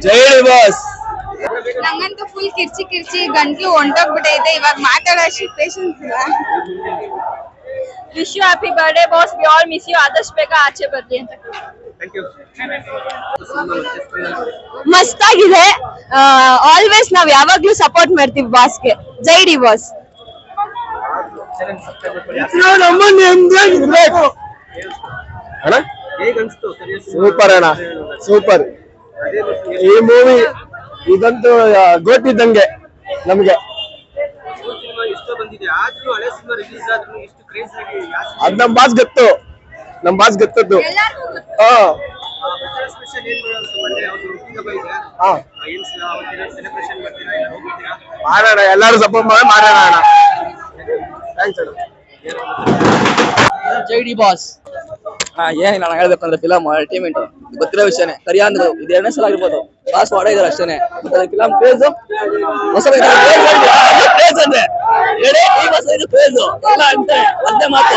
ಜೈ boss. ನಂಗಂತೂ full ಕಿರ್ಚಿ ಕಿರ್ಚಿ ಗಂಟ್ಲು ಹೊಂಟೋಗ್ಬಿಟ್ಟೈತೆ. ಇವಾಗ ಮಾತಾಡೋಷ್ಟು ಪೇಷನ್ಸ್ ಇಲ್ಲ. Wish you happy birthday boss. We all miss you. ಆದಷ್ಟು ಬೇಗ ಆಚೆ ಬರ್ಲಿ ಅಂತ. ಮಸ್ತಾಗಿದೆ. ಆಲ್ವೇಸ್ ನಾವ್ ಯಾವಾಗ್ಲೂ ಸಪೋರ್ಟ್ ಮಾಡ್ತೀವಿ ಬಾಸ್ಗೆ. ಜೈ ಡಿ ಬಾಸ್. ಸೂಪರ್ ಅಣ್ಣ, ಸೂಪರ್. ಈ ಮೂವಿ ಇದಂತೂ ಗೊತ್ತಿದ್ದಂಗೆ ನಮ್ಗೆ. ಅದ್ ನಮ್ ಬಾಸ್ ಗೊತ್ತು, ನಮ್ ಬಾಸ್ ಗೊತ್ತದ್ದು. ಮಾಡೋಣ, ಎಲ್ಲಾರು ಸಪೋರ್ಟ್ ಮಾಡಿ ಮಾಡೋಣ ಅಣ್ಣ. ಥ್ಯಾಂಕ್ಸ್ ಅಣ್ಣ. ಜೈ ಡಿ ಬಾಸ್. ಏನ್ ನಾನು ಹೇಳ್ಬೇಕಂದ್ರೆ ಫಿಲಮ್ ಅಲ್ಟಿಮೇಟ್ ಗೊತ್ತಿರೋ ವಿಷಯನೇ. ಕರಿಯಾಂದ್ರು ಇದು 2ನೇ ಸಲ ಆಗಿರ್ಬೋದು. ಬಾಸ್ ಮಾಡೇ ಇದಾರೆ ಅಷ್ಟೇನೆ. ಫಿಲಮ್ ಕ್ರೇಜ್ ಹೊಸ ಕ್ರೇಜ್ ಅಂದ್ರೆ ಕ್ರೇಜ್ ಎಲ್ಲ ಅಂತೆ ಒಂದೇ ಮಾತು.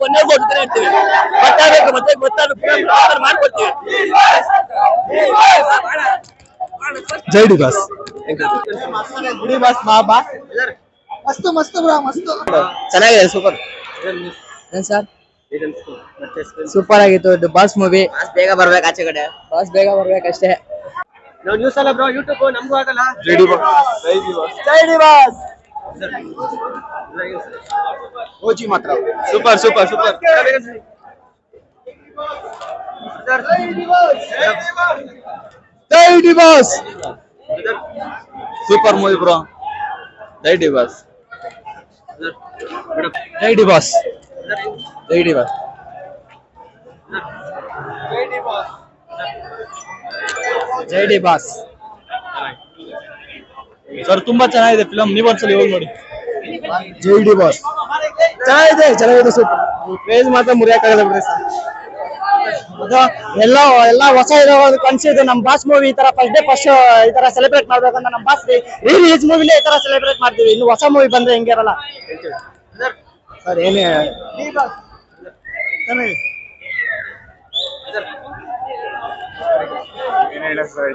ಕೊನೆ ಕೊಡ್ತಾನೆ ಇರ್ತೀವಿ. ಗೊತ್ತಾಗಬೇಕು, ಮತ್ತೆ ಗೊತ್ತಾಗಬೇಕು, ಮಾಡ್ಕೊಡ್ತೀವಿ. ಜೈ ಡಿ ಬಾಸ್. ಡಿ ಬಾಸ್ ಮಾ ಮಸ್ತು ಮಸ್ತು ಬ್ರೋ, ಮಸ್ತು ಚೆನ್ನಾಗಿದೆ. ಸೂಪರ್. ಏನ್ ಸರ್ ಸೂಪರ್ ಆಗಿತ್ತು. ಇದು ಬಾಸ್ ಮೂವಿ. ಬಾಸ್ ಬೇಗ ಬರ್ಬೇಕು ಆಚೆ ಕಡೆ. ಬಾಸ್ ಬೇಗ ಬರ್ಬೇಕಷ್ಟೇ. ನಾವು ನ್ಯೂಸ್ ಅಲ್ಲ ಬ್ರೋ, ಯೂಟ್ಯೂಬ್ ನಮಗೂ ಆಗಲ್ಲ. ಜೈ ಡಿ ಬಾಸ್. ಜೈ ಡಿ ಬಾಸ್. ಜೈ ಡಿ ಬಾಸ್. ಓಜಿ ಮಾತ್ರ ಸೂಪರ್ ಸೂಪರ್ ಸೂಪರ್. ಜೈ D boss. Super movie bro. ಜೈ ಡಿ ಬಾಸ್. ಜೈ ಡಿ ಬಾಸ್. ಜೈ ಡಿ ಬಾಸ್. ಜೈ ಡಿ ಬಾಸ್. ಸರ್ ತುಂಬಾ ಚೆನ್ನಾಗಿದೆ ಫಿಲಂ, ನೀವು ಒಂದ್ಸಲ ಹೋಗಿ ನೋಡಿ. ಜೈ ಡಿ ಬಾಸ್ ಚೆನ್ನಾಗಿದೆ, ಚೆನ್ನಾಗಿದೆ. ಸೂಪರ್. ಕ್ರೇಜ್ ಮಾತ್ರ ಮುರಿಯಕ್ಕಾಗಲ್ಲ ಬಿಡ್ರಿ ಸರ್. ಎಲ್ಲ ಹೊಸ ಇರೋದು ಕನ್ಸಿದ್ದು. ನಮ್ ಬಾಸ್ ಮೂವಿ ಈ ತರ ಫಸ್ಟ್ ಈ ತರ ಸೆಲೆಬ್ರೇಟ್ ಮಾಡ್ಬೇಕಂತ ನಮ್ ಬಾಸ್ ರಿಲೀಸ್ ಮೂವಿಲೇ ಈ ತರ ಸೆಲೆಬ್ರೇಟ್ ಮಾಡ್ತೀವಿ. ಇನ್ನು ಹೊಸ ಮೂವಿ ಬಂದ್ರೆ ಹೆಂಗೆ ಇರಲ್ಲ ಸರ್. ಏನೇ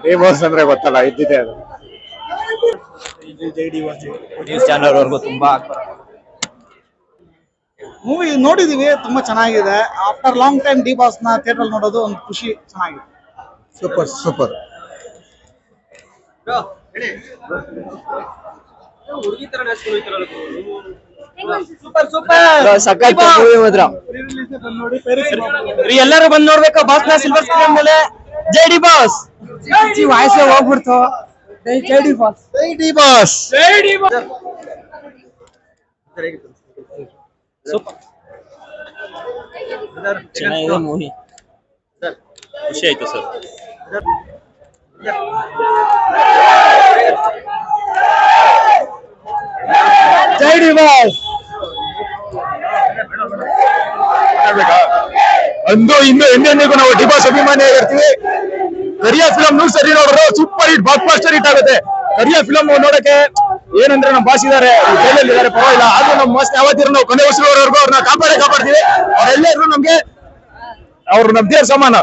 ಡಿ ಬಾಸ್ ಅಂದ್ರೆ ಗೊತ್ತಲ್ಲ, ಇದ್ದಿದೆ ಅದು. ನ್ಯೂಸ್ ಚಾನಲ್ ಅವ್ರಿಗೂ ತುಂಬಾ ಮೂವಿ ನೋಡಿದೀವಿ, ತುಂಬಾ ಚೆನ್ನಾಗಿದೆ. After long time D boss ನ ಥಿಯೇಟರ್ ನೋಡೋದು ಒಂದು ಖುಷಿ. ಚೆನ್ನಾಗಿದೆ. Super super. ಸಖತ್ ಮೂವಿ ಮಾತ್ರ. ಎಲ್ಲರೂ ಬಂದ್ ನೋಡ್ಬೇಕು ಬಾಸ್ ನ ಸಿಲ್ವರ್ ಸ್ಕ್ರೀನ್ ಮೇಲೆ. ಜೈ ಡಿ ಬಾಸ್. ವಾಯ್ಸ್ ಹೋಗ್ಬಿಡ್ತು. ಜೈ ಡಿ ಬಾಸ್. ಜೈ ಡಿ ಬಾಸ್. ಜೈ ಡಿ ಬಾಸ್. ಸೂಪರ್ ಚೆನ್ನಾಗಿದೆ ಮೂವಿ. ಖುಷಿ ಆಯ್ತು ಸರ್. ಜೈ ಡಿ ಬಾಸ್. ಅಂದು ಇಂದು ಎಂದೆಂದಿಗೂ ನಾವು ಡಿ ಬಾಸ್ ಅಭಿಮಾನಿ ಆಗಿರ್ತೀವಿ. ಕರಿಯ ಫಿಲಂ ನೂರು ಸರಿ ನೋಡಿದ್ರು super hit, blockbuster hit ಆಗುತ್ತೆ. ಕರಿಯ ಫಿಲಂ ನೋಡಕ್ಕೆ ಏನಂದ್ರೆ ನಮ್ಮ ಬಾಸ್ ಇದಾರೆ, ಜೈಲಲ್ಲಿ ಇದಾರೆ, ಪರವಾಗಿಲ್ಲ. ಆದ್ರೂ ನಮ್ಮ ಬಾಸ್ ಯಾವತ್ತಿರೋ ನಾವು ಕೊನೆ ಉಸಿರುವವರೆಗೂ ಅವ್ರನ್ನ ಕಾಪಾಡ್ತೀವಿ. ಅವರೆಲ್ಲರೂ ನಮ್ಗೆ ಅವ್ರು ನಮ್ ದೇವ್ರ ಸಮಾನ.